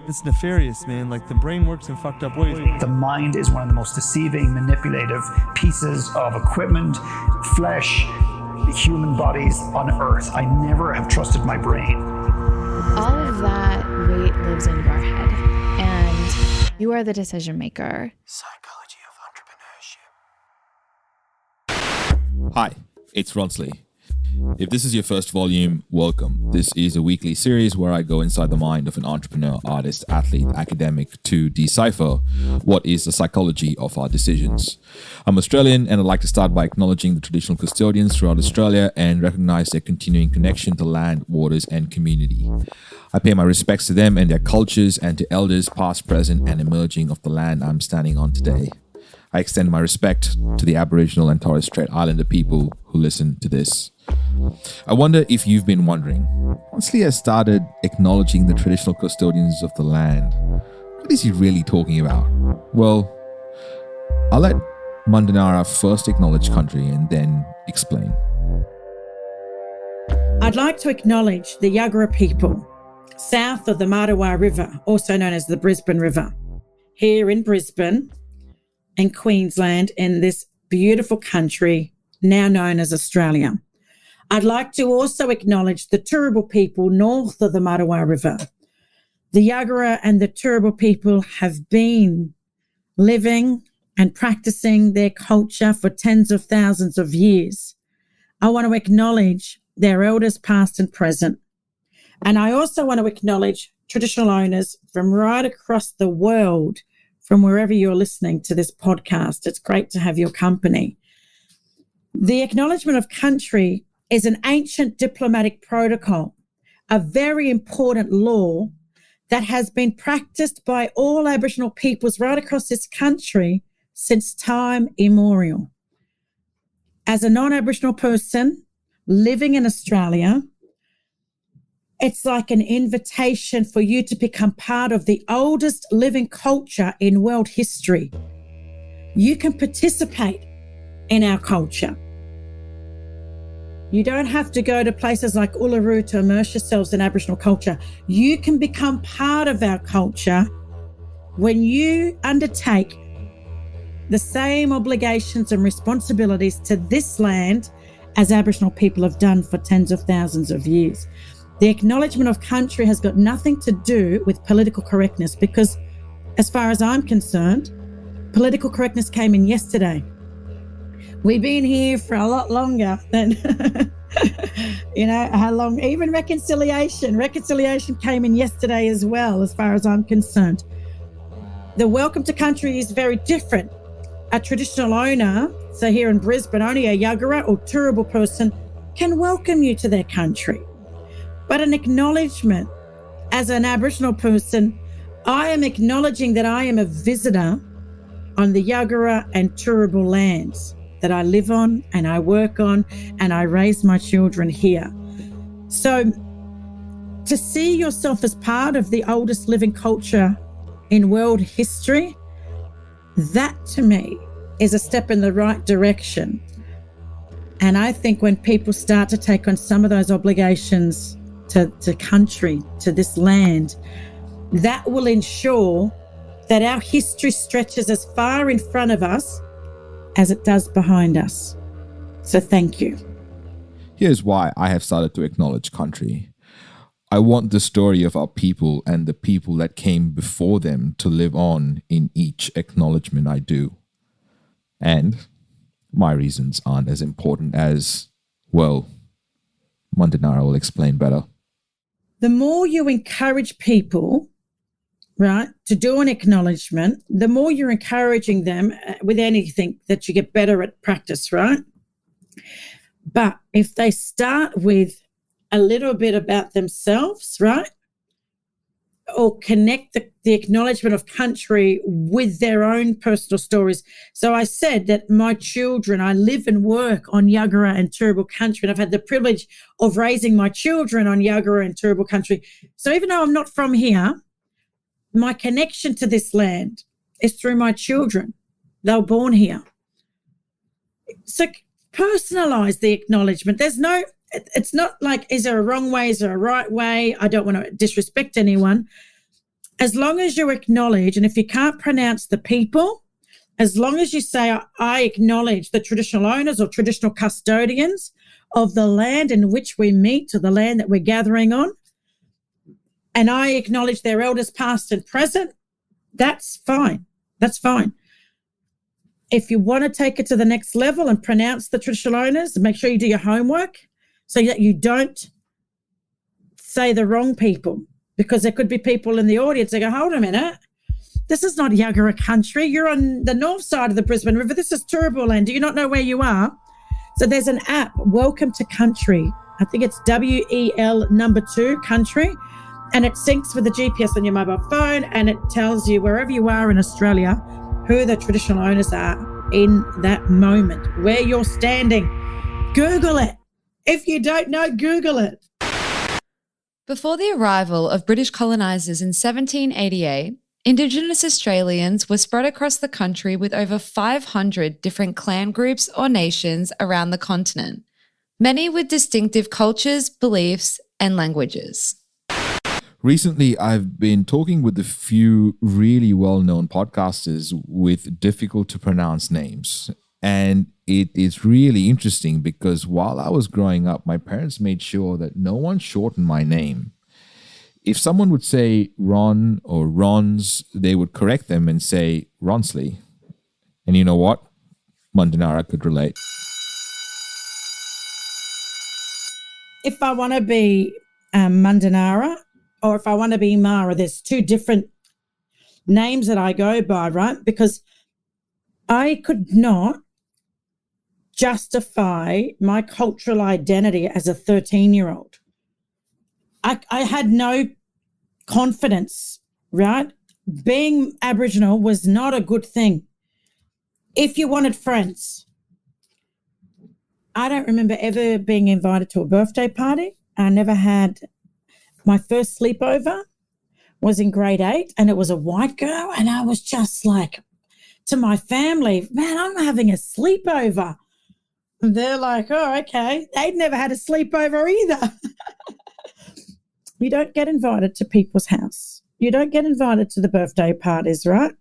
It's nefarious, man. Like, the brain works in fucked up ways. The mind is one of the most deceiving, manipulative pieces of equipment, flesh, human bodies on earth. I never have trusted my brain. All of that weight lives in your head, and you are the decision maker. Psychology of Entrepreneurship. Hi, it's Ronsley. If this is your first volume, welcome. This is a weekly series where I go inside the mind of an entrepreneur, artist, athlete, academic to decipher what is the psychology of our decisions. I'm Australian, and I'd like to start by acknowledging the traditional custodians throughout Australia and recognize their continuing connection to land, waters, and community. I pay my respects to them and their cultures and to elders past, present, and emerging of the land I'm standing on today. I extend my respect to the Aboriginal and Torres Strait Islander people who listen to this. I wonder if you've been wondering, once Lee has started acknowledging the traditional custodians of the land, what is he really talking about? Well, I'll let Mundanara first acknowledge country and then explain. I'd like to acknowledge the Yuggera people, south of the Mardawa River, also known as the Brisbane River, here in Brisbane and Queensland, in this beautiful country now known as Australia. I'd like to also acknowledge the Turrbal people north of the Mardawa River. The Yuggera and the Turrbal people have been living and practicing their culture for tens of thousands of years. I want to acknowledge their elders past and present. And I also want to acknowledge traditional owners from right across the world, from wherever you're listening to this podcast. It's great to have your company. The Acknowledgement of Country is an ancient diplomatic protocol, a very important law that has been practiced by all Aboriginal peoples right across this country since time immemorial. As a non-Aboriginal person living in Australia, it's like an invitation for you to become part of the oldest living culture in world history. You can participate in our culture. You don't have to go to places like Uluru to immerse yourselves in Aboriginal culture. You can become part of our culture when you undertake the same obligations and responsibilities to this land as Aboriginal people have done for tens of thousands of years. The Acknowledgement of Country has got nothing to do with political correctness, because as far as I'm concerned, political correctness came in yesterday. We've been here for a lot longer than, how long, even reconciliation came in yesterday as well, as far as I'm concerned. The welcome to country is very different. A traditional owner, so here in Brisbane, only a Yuggera or Turrbal person can welcome you to their country. But an acknowledgement, as an Aboriginal person, I am acknowledging that I am a visitor on the Yuggera and Turrbal lands that I live on and I work on and I raise my children here. So to see yourself as part of the oldest living culture in world history, that to me is a step in the right direction. And I think when people start to take on some of those obligations to country, to this land, that will ensure that our history stretches as far in front of us as it does behind us. So thank you. Here's why I have started to acknowledge country. I want the story of our people and the people that came before them to live on in each acknowledgement I do. And my reasons aren't as important as, well, Mundanara will explain better. The more you encourage people, right, to do an acknowledgement, the more you're encouraging them with anything that you get better at practice, right? But if they start with a little bit about themselves, right, or connect the acknowledgement of country with their own personal stories. So I said that my children, I live and work on Yuggera and Turrbal country, and I've had the privilege of raising my children on Yuggera and Turrbal country. So even though I'm not from here, my connection to this land is through my children. They were born here. So personalize the acknowledgement. It's not like, is there a wrong way? Is there a right way? I don't want to disrespect anyone. as long as you acknowledge, and if you can't pronounce the people, as long as you say, I acknowledge the traditional owners or traditional custodians of the land in which we meet, or the land that we're gathering on, and I acknowledge their elders past and present, that's fine. That's fine. If you want to take it to the next level and pronounce the traditional owners, make sure you do your homework so that you don't say the wrong people, because there could be people in the audience that go, hold a minute, this is not Yagara country. You're on the north side of the Brisbane River. This is Turrbal land. Do you not know where you are? So there's an app, Welcome to Country. I think it's WEL2 country, and it syncs with the GPS on your mobile phone, and it tells you wherever you are in Australia who the traditional owners are in that moment, where you're standing. Google it. If you don't know, Google it. Before the arrival of British colonisers in 1788, Indigenous Australians were spread across the country with over 500 different clan groups or nations around the continent, many with distinctive cultures, beliefs, and languages. Recently, I've been talking with a few really well-known podcasters with difficult to pronounce names. And it is really interesting because while I was growing up, my parents made sure that no one shortened my name. If someone would say Ron or Rons, they would correct them and say Ronsley. And you know what? Mundanara could relate. If I want to be Mundanara or if I want to be Mara, there's two different names that I go by, right? Because I could not justify my cultural identity as a 13-year-old. I had no confidence, right? Being Aboriginal was not a good thing. If you wanted friends, I don't remember ever being invited to a birthday party. I never had. My first sleepover was in grade 8, and it was a white girl, and I was just like, to my family, man, I'm having a sleepover. And they're like, oh, okay. They'd never had a sleepover either. You don't get invited to people's house. You don't get invited to the birthday parties, right?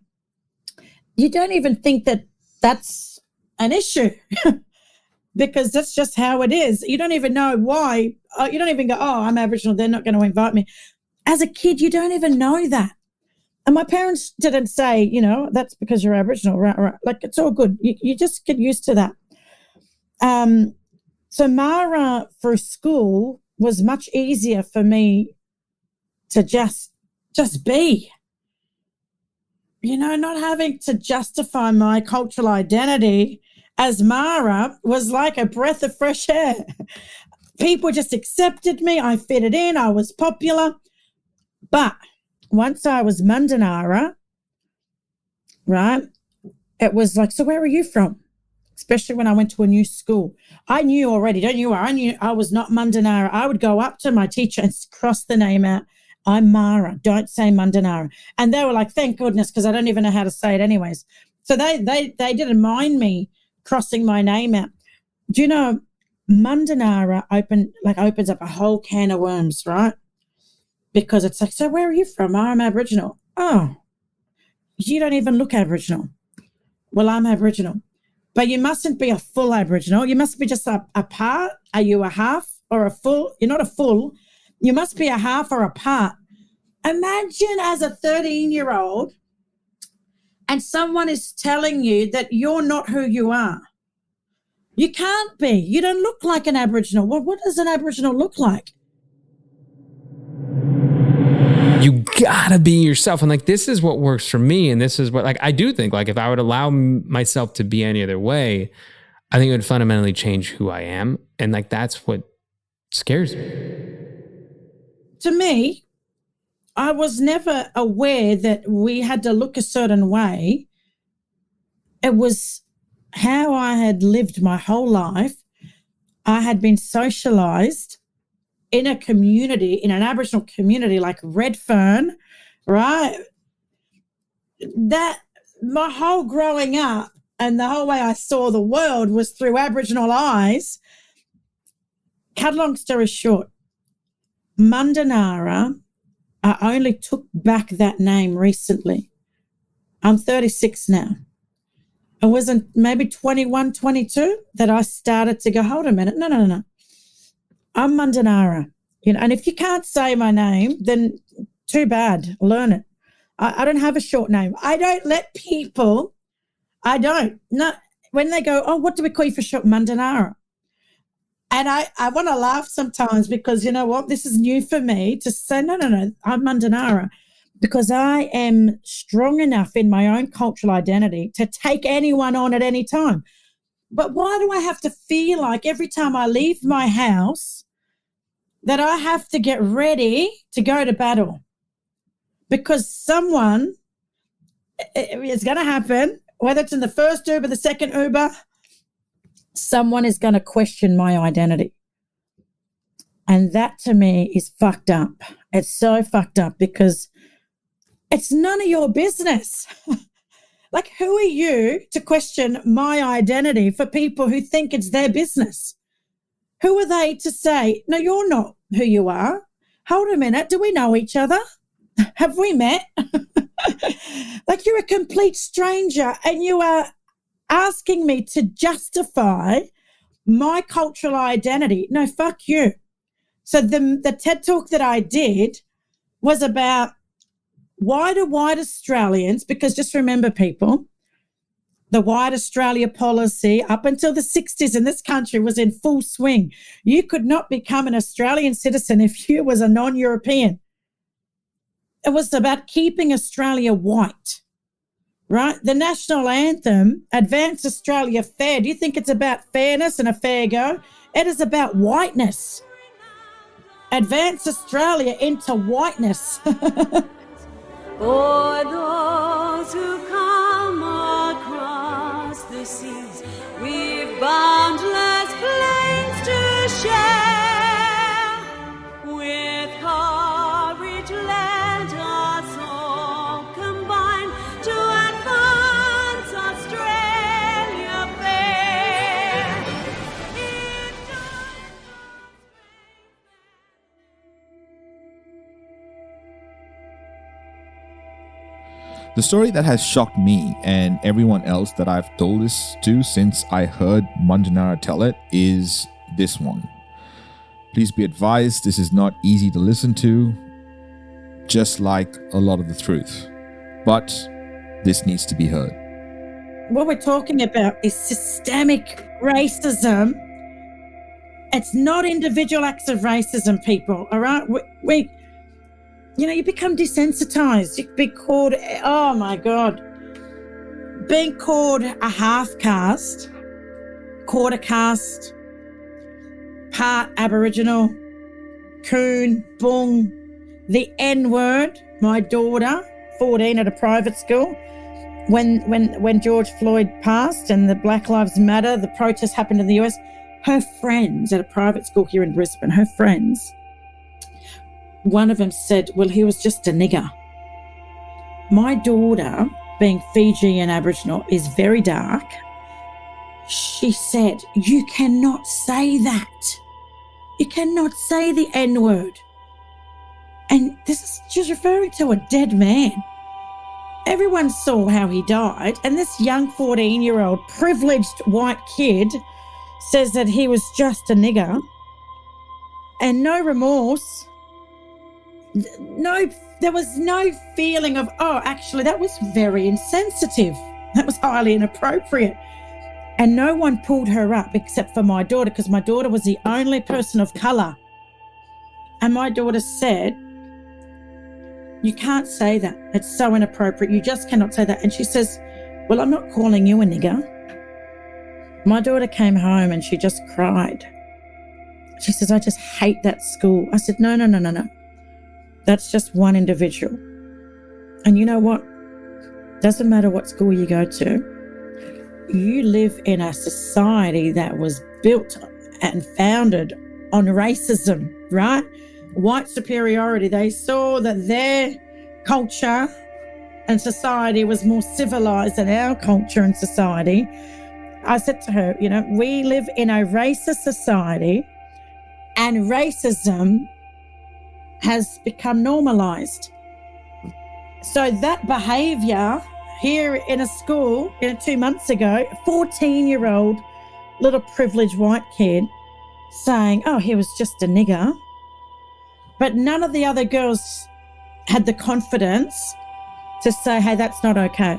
You don't even think that that's an issue because that's just how it is. You don't even know why. You don't even go, oh, I'm Aboriginal, they're not going to invite me. As a kid, you don't even know that. And my parents didn't say, you know, that's because you're Aboriginal, right? Like, it's all good. You just get used to that. So Mara for school was much easier for me to just be, you know, not having to justify my cultural identity as Mara was like a breath of fresh air. People just accepted me. I fitted in. I was popular. But once I was Mundanara, right, it was like, so where are you from? Especially when I went to a new school. I knew already, don't you? I knew I was not Mundanara. I would go up to my teacher and cross the name out. I'm Mara. Don't say Mundanara. And they were like, thank goodness, because I don't even know how to say it anyways. So they didn't mind me crossing my name out. Do you know, Mundanara opens up a whole can of worms, right? Because it's like, so where are you from? Oh, I'm Aboriginal. Oh, you don't even look Aboriginal. Well, I'm Aboriginal. But you mustn't be a full Aboriginal. You must be just a part. Are you a half or a full? You're not a full. You must be a half or a part. Imagine as a 13-year-old and someone is telling you that you're not who you are. You can't be. You don't look like an Aboriginal. Well, what does an Aboriginal look like? You gotta be yourself. And like, this is what works for me. And this is what, like, I do think, like, if I would allow myself to be any other way, I think it would fundamentally change who I am. And like, that's what scares me. To me, I was never aware that we had to look a certain way. It was how I had lived my whole life. I had been socialized in a community, in an Aboriginal community like Redfern, right? That my whole growing up and the whole way I saw the world was through Aboriginal eyes. Cut long story short, Mundanara I only took back that name recently. I'm 36 now. It wasn't maybe 21, 22 that I started to go, hold a minute, no. I'm Mundanara, and if you can't say my name, then too bad, learn it. I don't have a short name. I don't let people, when they go, oh, what do we call you for short? Mundanara. And I want to laugh sometimes because, you know what, this is new for me to say, no, I'm Mundanara, because I am strong enough in my own cultural identity to take anyone on at any time. But why do I have to feel like every time I leave my house that I have to get ready to go to battle? Because someone, it's going to happen, whether it's in the first Uber, the second Uber, someone is going to question my identity. And that to me is fucked up. It's so fucked up because it's none of your business. Like, who are you to question my identity for people who think it's their business? Who are they to say, no, you're not who you are? Hold a minute. Do we know each other? Have we met? Like, you're a complete stranger and you are asking me to justify my cultural identity. No, fuck you. So the TED Talk that I did was about why do white Australians, because just remember, people, the white Australia policy up until the 60s in this country was in full swing. You could not become an Australian citizen if you was a non-European. It was about keeping Australia white, right? The national anthem, Advance Australia Fair. Do you think it's about fairness and a fair go? It is about whiteness. Advance Australia into whiteness. For those who come across the seas, we've boundless plains to share. With courage, let us all combine to advance Australia fair. The story that has shocked me and everyone else that I've told this to since I heard Mundanara tell it is this one. Please be advised, this is not easy to listen to, just like a lot of the truth. But this needs to be heard. What we're talking about is systemic racism. It's not individual acts of racism, people, all right? We you become desensitized. You can be called, oh my God, being called a half caste, quarter caste, part Aboriginal, coon, boong, the N-word. My daughter, 14, at a private school, when George Floyd passed and the Black Lives Matter, the protests happened in the US, her friends at a private school here in Brisbane, her friends, one of them said, well, he was just a nigger. My daughter, being Fijian Aboriginal, is very dark. She said, you cannot say that. You cannot say the N-word. And she's referring to a dead man. Everyone saw how he died. And this young 14-year-old privileged white kid says that he was just a nigger. And no remorse. No, there was no feeling of, oh, actually, that was very insensitive. That was highly inappropriate. And no one pulled her up except for my daughter, because my daughter was the only person of colour. And my daughter said, you can't say that. It's so inappropriate. You just cannot say that. And she says, well, I'm not calling you a nigger. My daughter came home and she just cried. She says, I just hate that school. I said, no. That's just one individual. And you know what? Doesn't matter what school you go to. You live in a society that was built and founded on racism, right? White superiority. They saw that their culture and society was more civilized than our culture and society. I said to her, we live in a racist society, and racism has become normalized. So that behavior here in a school, 2 months ago, a 14-year-old little privileged white kid saying, oh, he was just a nigger. But none of the other girls had the confidence to say, hey, that's not okay.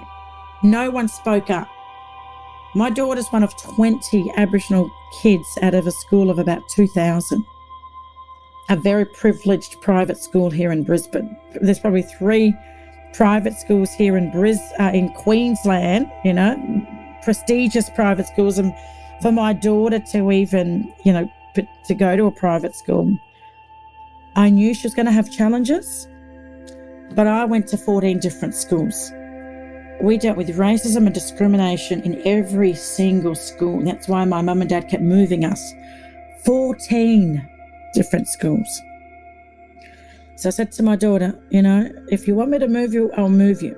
No one spoke up. My daughter's one of 20 Aboriginal kids out of a school of about 2,000. A very privileged private school here in Brisbane. There's probably 3 private schools here in Queensland, prestigious private schools. And for my daughter to even, to go to a private school, I knew she was going to have challenges, but I went to 14 different schools. We dealt with racism and discrimination in every single school. That's why my mum and dad kept moving us. 14 different schools. So I said to my daughter, if you want me to move you, I'll move you.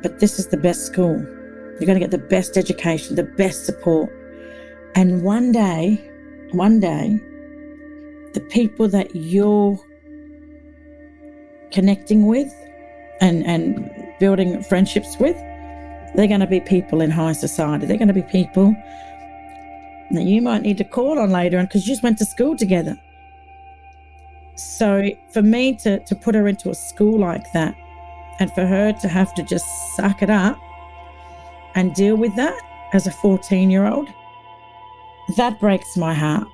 But this is the best school. You're going to get the best education, the best support. And one day, the people that you're connecting with and building friendships with, they're going to be people in high society. They're going to be people that you might need to call on later on because you just went to school together. So for me to put her into a school like that and for her to have to just suck it up and deal with that as a 14-year-old, that breaks my heart.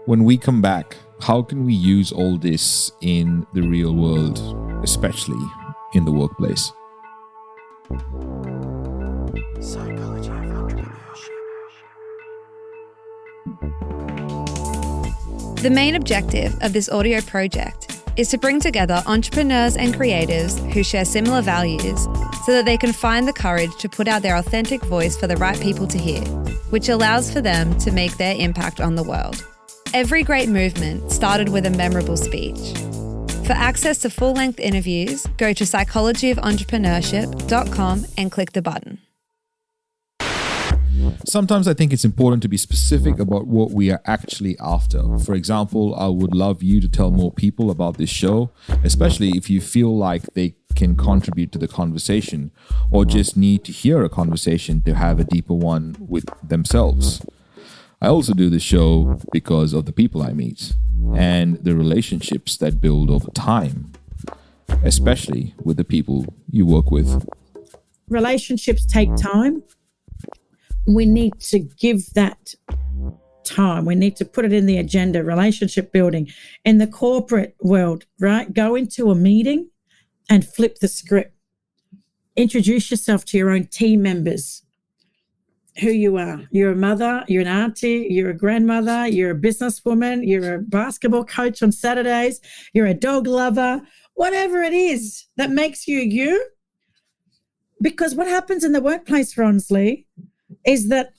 When we come back, how can we use all this in the real world, especially in the workplace? Psychology of Entrepreneurship. The main objective of this audio project is to bring together entrepreneurs and creatives who share similar values so that they can find the courage to put out their authentic voice for the right people to hear, which allows for them to make their impact on the world. Every great movement started with a memorable speech. For access to full-length interviews, go to psychologyoфentrepreneurship.com and click the button. Sometimes I think it's important to be specific about what we are actually after. For example, I would love you to tell more people about this show, especially if you feel like they can contribute to the conversation or just need to hear a conversation to have a deeper one with themselves. I also do this show because of the people I meet and the relationships that build over time, especially with the people you work with. Relationships take time. We need to give that time. We need to put it in the agenda, relationship building. In the corporate world, right? Go into a meeting and flip the script. Introduce yourself to your own team members. Who you are. You're a mother, you're an auntie, you're a grandmother, you're a businesswoman, you're a basketball coach on Saturdays, you're a dog lover, whatever it is that makes you you. Because what happens in the workplace, Ronsley, is that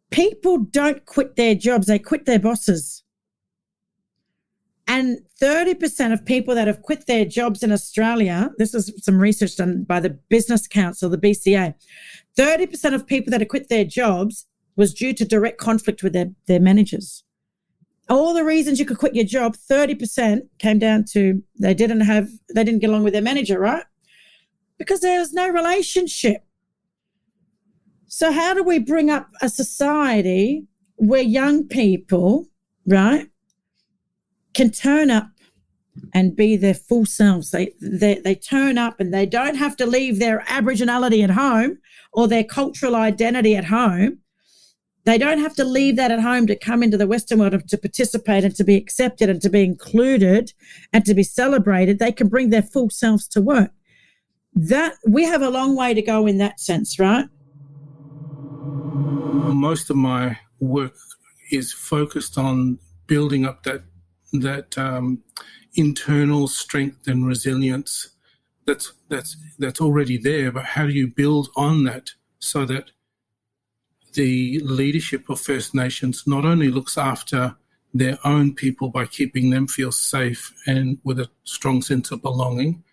people don't quit their jobs, they quit their bosses. And 30% of people that have quit their jobs in Australia, this is some research done by the Business Council, the BCA, 30% of people that have quit their jobs was due to direct conflict with their managers. All the reasons you could quit your job, 30% came down to they didn't get along with their manager, right? Because there was no relationship. So how do we bring up a society where young people, right, can turn up and be their full selves? They turn up and they don't have to leave their Aboriginality at home or their cultural identity at home. They don't have to leave that at home to come into the Western world to participate and to be accepted and to be included and to be celebrated. They can bring their full selves to work. That we have a long way to go in that sense, right? Most of my work is focused on building up that internal strength and resilience that's already there. But how do you build on that so that the leadership of First Nations not only looks after their own people by keeping them feel safe and with a strong sense of belonging,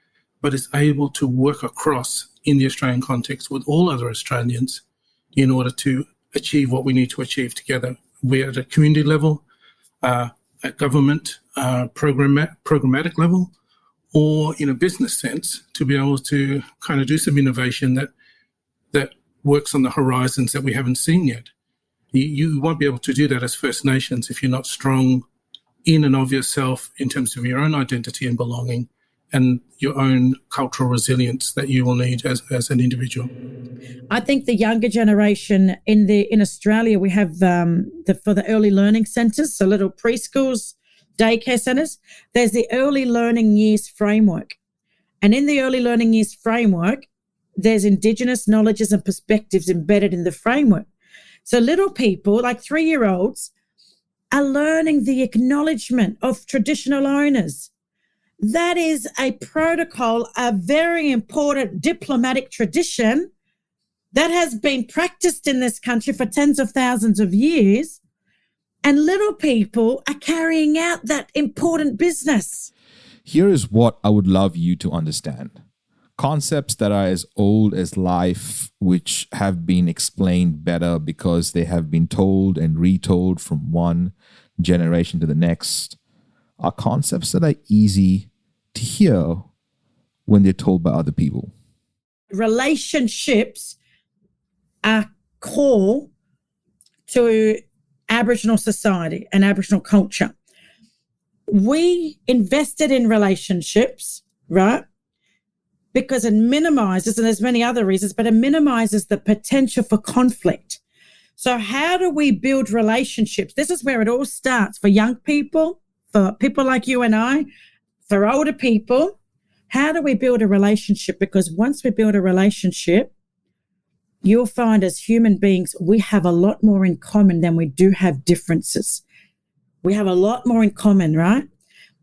but is able to work across in the Australian context with all other Australians in order to achieve what we need to achieve together. We're at a community level, at government, programmatic level, or in a business sense, to be able to kind of do some innovation that works on the horizons that we haven't seen yet. You won't be able to do that as First Nations if you're not strong in and of yourself in terms of your own identity and belonging and your own cultural resilience that you will need as an individual. I think the younger generation in Australia, we have for the early learning centres, so little preschools, daycare centres, there's the early learning years framework. And in the early learning years framework, there's Indigenous knowledges and perspectives embedded in the framework. So little people, like 3-year-olds, are learning the acknowledgement of traditional owners. That is a protocol, a very important diplomatic tradition that has been practiced in this country for tens of thousands of years. And little people are carrying out that important business. Here is what I would love you to understand. Concepts that are as old as life, which have been explained better because they have been told and retold from one generation to the next, are concepts that are easy to hear when they're told by other people. Relationships are core to Aboriginal society and Aboriginal culture. We invested in relationships, right? Because it minimizes, and there's many other reasons, but it minimizes the potential for conflict. So how do we build relationships? This is where it all starts for young people, for people like you and I, for older people. How do we build a relationship? Because once we build a relationship, you'll find as human beings, we have a lot more in common than we do have differences. We have a lot more in common, right?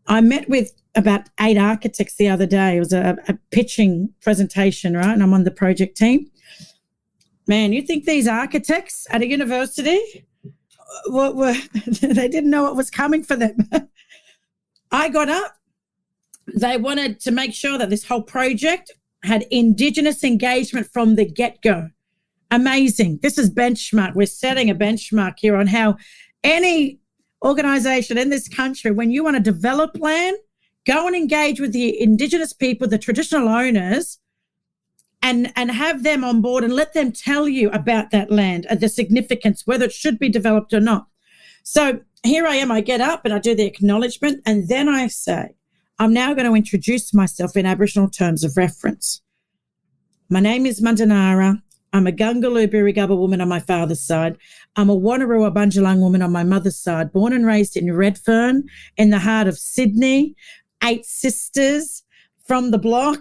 I met with about 8 architects the other day. It was a pitching presentation, right? And I'm on the project team. Man, you think these architects at a university, they didn't know what was coming for them. I got up. They wanted to make sure that this whole project had Indigenous engagement from the get-go. Amazing. This is benchmark. We're setting a benchmark here on how any organisation in this country, when you want to develop land, go and engage with the Indigenous people, the traditional owners, and have them on board and let them tell you about that land and the significance, whether it should be developed or not. So here I am, I get up and I do the acknowledgement, and then I say, I'm now going to introduce myself in Aboriginal terms of reference. My name is Mundanara. I'm a Gungaloo Birigubba woman on my father's side. I'm a Wanneroo Bunjalung woman on my mother's side, born and raised in Redfern, in the heart of Sydney, 8 sisters from the block.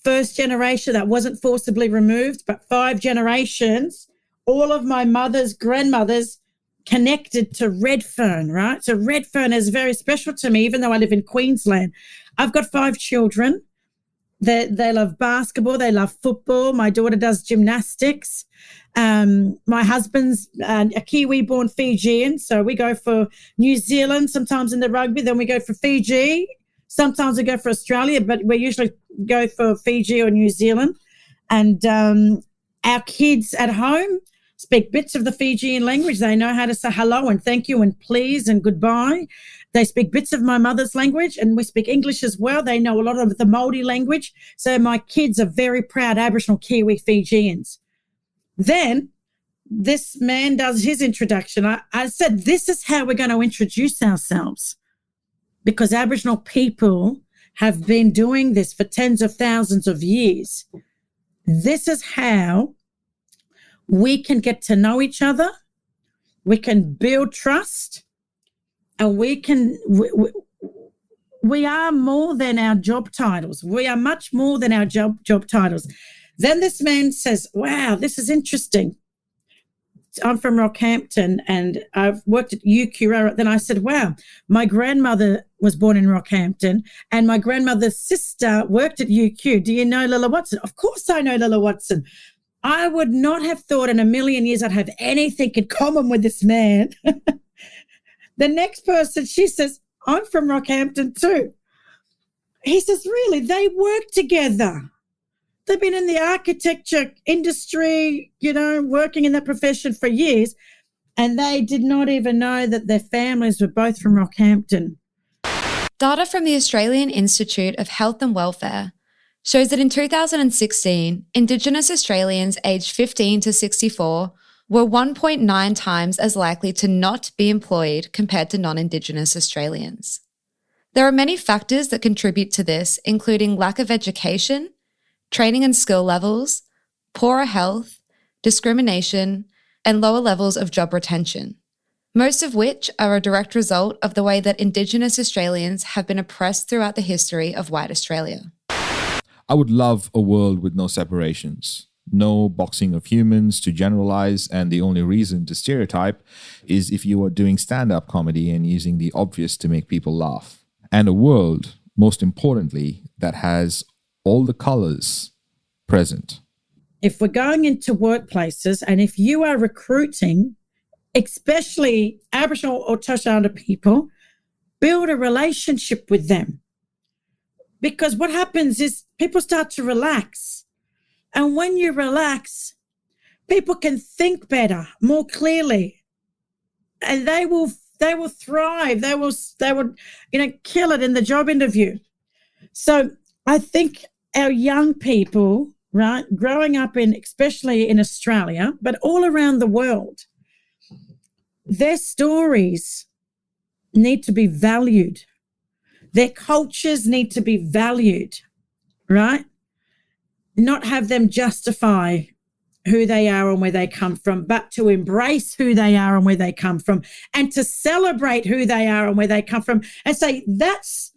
First generation that wasn't forcibly removed, but 5 generations, all of my mother's grandmothers connected to Redfern, right? So Redfern is very special to me, even though I live in Queensland. I've got 5 children. They love basketball. They love football. My daughter does gymnastics. My husband's a Kiwi-born Fijian, so we go for New Zealand sometimes in the rugby. Then we go for Fiji. Sometimes we go for Australia, but we usually go for Fiji or New Zealand. And our kids at home speak bits of the Fijian language. They know how to say hello and thank you and please and goodbye. They speak bits of my mother's language, and we speak English as well. They know a lot of the Māori language. So my kids are very proud Aboriginal Kiwi Fijians. Then this man does his introduction. I said, this is how we're going to introduce ourselves, because Aboriginal people have been doing this for tens of thousands of years. This is how we can get to know each other. We can build trust. And we are more than our job titles. We are much more than our job titles. Then this man says, wow, this is interesting. I'm from Rockhampton and I've worked at UQ. Then I said, wow, my grandmother was born in Rockhampton and my grandmother's sister worked at UQ. Do you know Lilla Watson? Of course I know Lilla Watson. I would not have thought in a million years I'd have anything in common with this man. The next person, she says, I'm from Rockhampton too. He says, really, they work together. They've been in the architecture industry, working in that profession for years, and they did not even know that their families were both from Rockhampton. Data from the Australian Institute of Health and Welfare shows that in 2016, Indigenous Australians aged 15 to 64 were 1.9 times as likely to not be employed compared to non-Indigenous Australians. There are many factors that contribute to this, including lack of education, training and skill levels, poorer health, discrimination, and lower levels of job retention, most of which are a direct result of the way that Indigenous Australians have been oppressed throughout the history of white Australia. I would love a world with no separations, no boxing of humans to generalize, and the only reason to stereotype is if you are doing stand-up comedy and using the obvious to make people laugh. And a world, most importantly, that has all the colors present. If we're going into workplaces and if you are recruiting, especially Aboriginal or Torres Strait Islander people, build a relationship with them. Because what happens is people start to relax. And when you relax, people can think better, more clearly. And they will thrive. They will kill it in the job interview. So I think our young people, right, growing up especially in Australia, but all around the world, their stories need to be valued. Their cultures need to be valued, right? Not have them justify who they are and where they come from, but to embrace who they are and where they come from, and to celebrate who they are and where they come from, and say, that's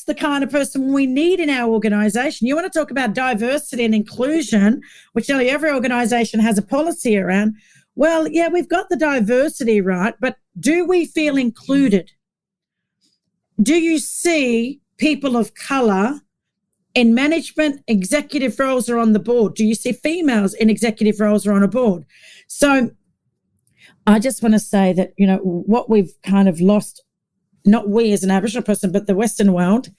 the kind of person we need in our organisation. You want to talk about diversity and inclusion, which nearly every organisation has a policy around. Well, yeah, we've got the diversity, right? But do we feel included? Do you see people of colour in management, executive roles or on the board? Do you see females in executive roles or on a board? So I just want to say that, what we've kind of lost, not we as an Aboriginal person, but the Western world,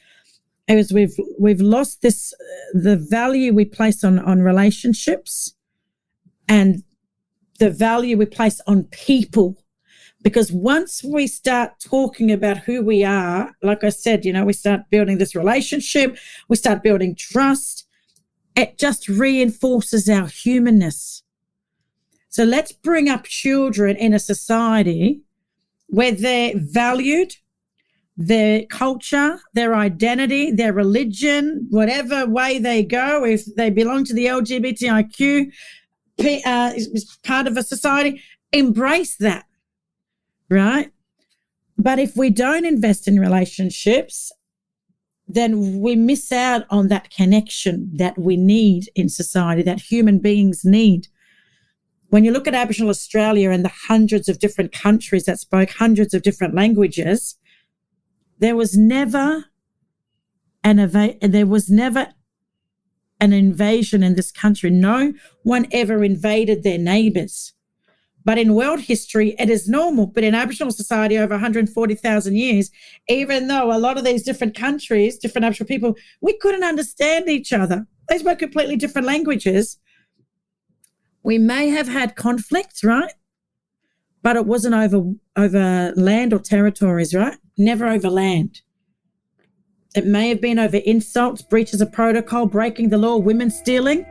is we've lost the value we place on relationships and the value we place on people. Because once we start talking about who we are, like I said, we start building this relationship, we start building trust, it just reinforces our humanness. So let's bring up children in a society where they're valued, their culture, their identity, their religion, whatever way they go, if they belong to the LGBTIQ is part of a society, embrace that. Right? But if we don't invest in relationships, then we miss out on that connection that we need in society, that human beings need. When you look at Aboriginal Australia and the hundreds of different countries that spoke hundreds of different languages, there was never an invasion in this country. No one ever invaded their neighbours. But in world history, it is normal. But in Aboriginal society over 140,000 years, even though a lot of these different countries, different Aboriginal people, we couldn't understand each other. They spoke completely different languages. We may have had conflicts, right? But it wasn't over land or territories, right? Never over land. It may have been over insults, breaches of protocol, breaking the law, women stealing.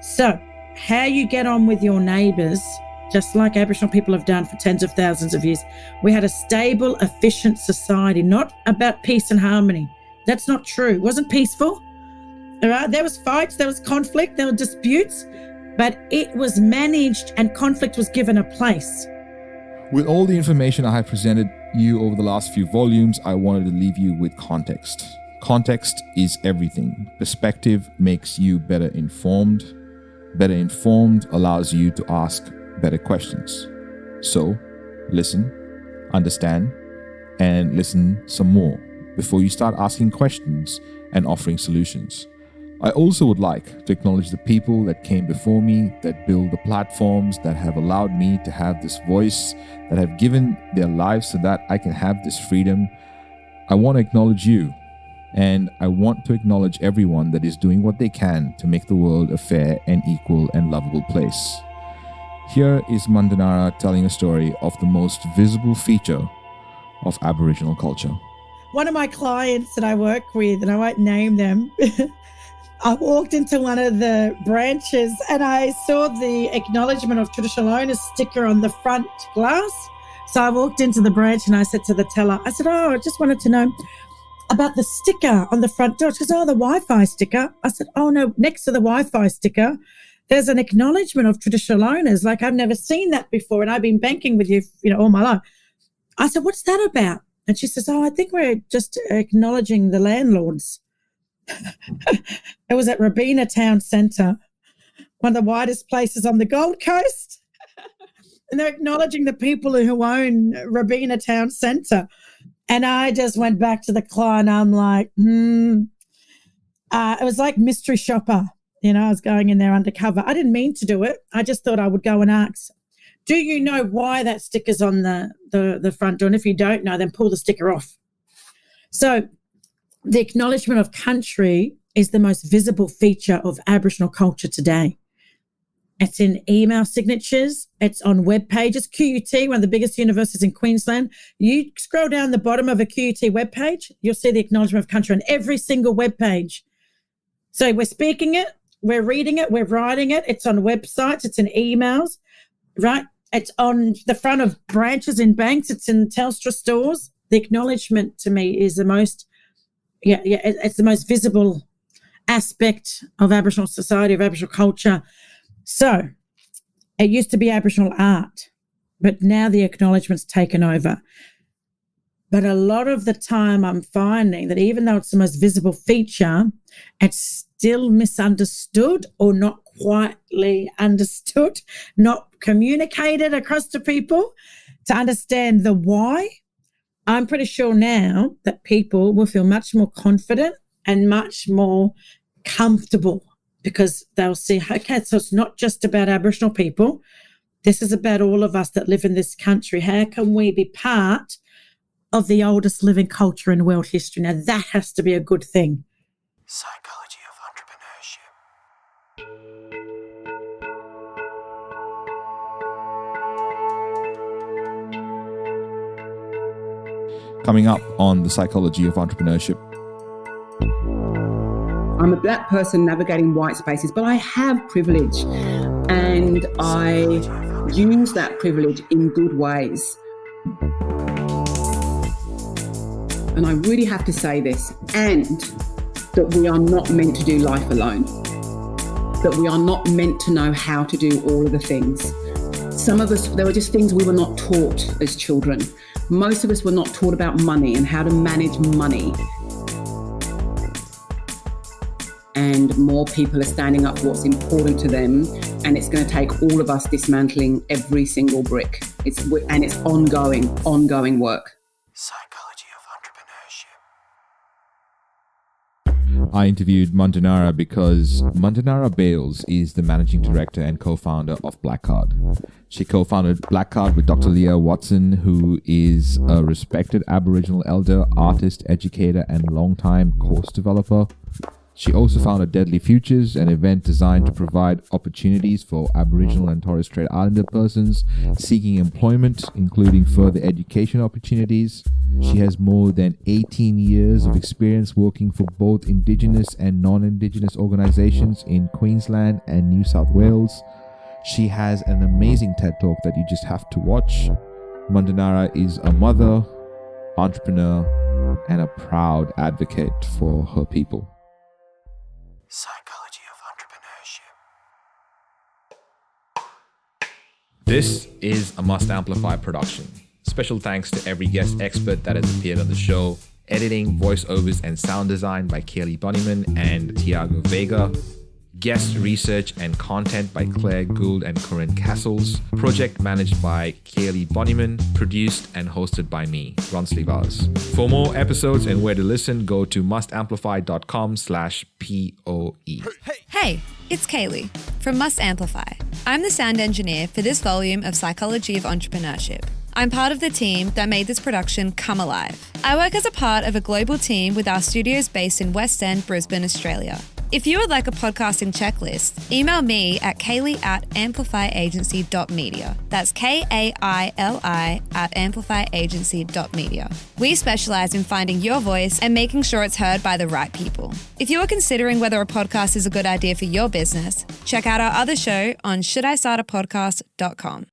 So how you get on with your neighbours, just like Aboriginal people have done for tens of thousands of years. We had a stable, efficient society, not about peace and harmony. That's not true. It wasn't peaceful. All right? There was fights, there was conflict, there were disputes, but it was managed and conflict was given a place. With all the information I have presented you over the last few volumes, I wanted to leave you with context. Context is everything. Perspective makes you better informed. Better informed allows you to ask better questions. So listen, understand, and listen some more before you start asking questions and offering solutions. I also would like to acknowledge the people that came before me, that build the platforms, that have allowed me to have this voice, that have given their lives so that I can have this freedom. I want to acknowledge you. and I want to acknowledge everyone that is doing what they can to make the world a fair and equal and lovable place. Here is Mundanara telling a story of the most visible feature of Aboriginal culture. One of my clients that I work with, and I won't name them, I walked into one of the branches and I saw the Acknowledgement of Traditional Owners sticker on the front glass. So I walked into the branch and I said to the teller, I said, I just wanted to know about the sticker on the front door. She goes, the Wi-Fi sticker. I said, no, next to the Wi-Fi sticker, there's an acknowledgement of traditional owners. Like, I've never seen that before. And I've been banking with you, all my life. I said, what's that about? And she says, I think we're just acknowledging the landlords. It was at Robina Town Centre, one of the widest places on the Gold Coast. And they're acknowledging the people who own Robina Town Centre. And I just went back to the client. I'm like, it was like mystery shopper. I was going in there undercover. I didn't mean to do it. I just thought I would go and ask, do you know why that sticker's on the front door? And if you don't know, then pull the sticker off. So the Acknowledgement of Country is the most visible feature of Aboriginal culture today. It's in email signatures. It's on web pages. QUT, one of the biggest universities in Queensland. You scroll down the bottom of a QUT web page, you'll see the Acknowledgement of Country on every single web page. So we're speaking it, we're reading it, we're writing it. It's on websites, it's in emails, right? It's on the front of branches in banks. It's in Telstra stores. The acknowledgement to me is the most, it's the most visible aspect of Aboriginal society, of Aboriginal culture. So it used to be Aboriginal art, but now the acknowledgement's taken over. But a lot of the time I'm finding that even though it's the most visible feature, it's still misunderstood or not quietly understood, not communicated across to people to understand the why. I'm pretty sure now that people will feel much more confident and much more comfortable because they'll see, okay, so it's not just about Aboriginal people. This is about all of us that live in this country. How can we be part of the oldest living culture in world history? Now, that has to be a good thing. Psychology of entrepreneurship. Coming up on the Psychology of Entrepreneurship. I'm a black person navigating white spaces, but I have privilege and I use that privilege in good ways. And I really have to say this, and that we are not meant to do life alone, that we are not meant to know how to do all of the things. Some of us, there were just things we were not taught as children. Most of us were not taught about money and how to manage money. And more people are standing up for what's important to them, and it's going to take all of us dismantling every single brick. It's ongoing work. Psychology of entrepreneurship. I interviewed Mundanara because Mundanara Bayles is the managing director and co-founder of Black Card. She co-founded Black Card with Dr. Leah Watson, who is a respected Aboriginal elder, artist, educator, and longtime course developer. She also founded Deadly Futures, an event designed to provide opportunities for Aboriginal and Torres Strait Islander persons seeking employment, including further education opportunities. She has more than 18 years of experience working for both Indigenous and non-Indigenous organizations in Queensland and New South Wales. She has an amazing TED Talk that you just have to watch. Mundanara is a mother, entrepreneur, and a proud advocate for her people. Psychology of entrepreneurship. This is a Must Amplify production. Special thanks to every guest expert that has appeared on the show. Editing, voiceovers, and sound design by Kaylee Bunnyman and Tiago Vega. Guest research and content by Claire Gould and Corinne Castles. Project managed by Kaylee Bunnyman. Produced and hosted by me, Ronsley Vaz. For more episodes and where to listen, go to mustamplify.com/POE. Hey, it's Kaylee from Must Amplify. I'm the sound engineer for this volume of Psychology of Entrepreneurship. I'm part of the team that made this production come alive. I work as a part of a global team with our studios based in West End, Brisbane, Australia. If you would like a podcasting checklist, email me at kaylee@amplifyagency.media. That's KAILI@amplifyagency.media. We specialize in finding your voice and making sure it's heard by the right people. If you are considering whether a podcast is a good idea for your business, check out our other show on shouldistartapodcast.com.